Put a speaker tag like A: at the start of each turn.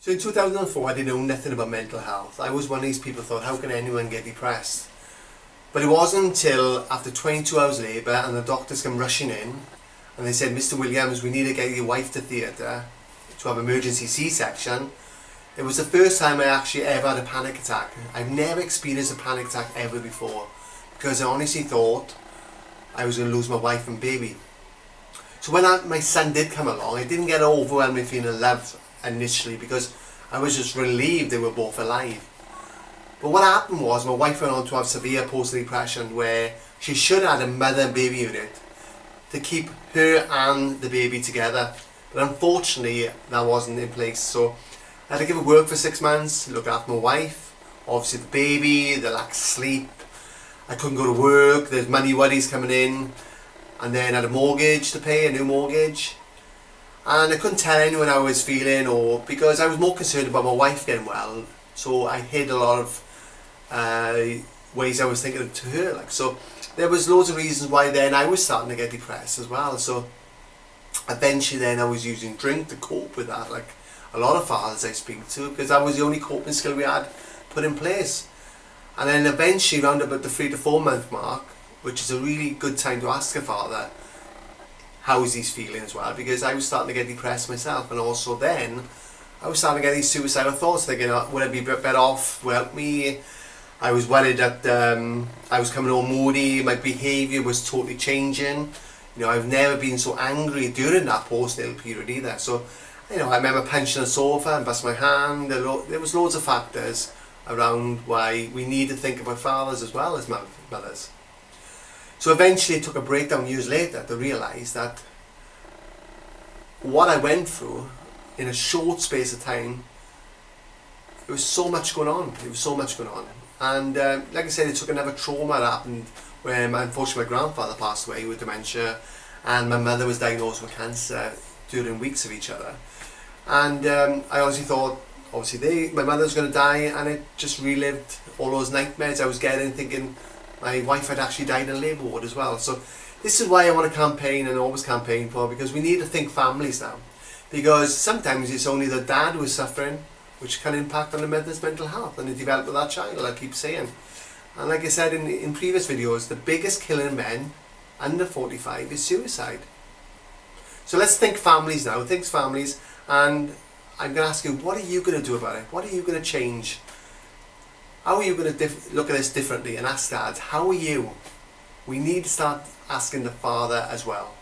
A: So in 2004 I didn't know nothing about mental health. I was one of these people who thought, how can anyone get depressed? But it wasn't until after 22 hours labour and the doctors come rushing in and they said, Mr. Williams, we need to get your wife to theatre to have emergency C-section. It was the first time I actually ever had a panic attack. I've never experienced a panic attack ever before because I honestly thought I was going to lose my wife and baby. So when my son did come along, I didn't get an overwhelming feeling of love initially because I was just relieved they were both alive. But what happened was my wife went on to have severe postnatal depression where she should have had a mother and baby unit to keep her and the baby together. But unfortunately that wasn't in place. So I had to give her work for 6 months, look after my wife, obviously the baby, the lack of sleep. I couldn't go to work, there's money worries coming in, and then I had a mortgage to pay, a new mortgage. And I couldn't tell anyone how I was feeling, or because I was more concerned about my wife getting well, so I hid a lot of ways I was thinking to her. So there was loads of reasons why then I was starting to get depressed as well. So eventually then I was using drink to cope with that, like a lot of fathers I speak to, because that was the only coping skill we had put in place. And then eventually around about the 3 to 4 month mark, which is a really good time to ask a father how is he's feeling as well, because I was starting to get depressed myself, and also then I was starting to get these suicidal thoughts, thinking, would I be better off, will help me? I was worried that I was coming home moody, my behaviour was totally changing. You know, I've never been so angry during that postnatal period either. So, you know, I remember punching a sofa and busting my hand. There was loads of factors around why we need to think about fathers as well as mothers. So eventually it took a breakdown years later to realise that what I went through in a short space of time, there was so much going on. There was so much going on. And like I said, it took another trauma that happened when unfortunately my grandfather passed away with dementia and my mother was diagnosed with cancer during weeks of each other. And I honestly thought, obviously my mother was going to die, and it just relived all those nightmares I was getting, thinking my wife had actually died in labour ward as well. So this is why I want to campaign, and always campaign for, because we need to think families now. Because sometimes it's only the dad who is suffering, which can impact on the mother's mental health and the development of that child, I keep saying. And like I said in previous videos, the biggest killer in men under 45 is suicide. So let's think families now, think families, and I'm going to ask you, what are you going to do about it? What are you going to change? How are you going to look at this differently and ask dads, how are you? We need to start asking the father as well.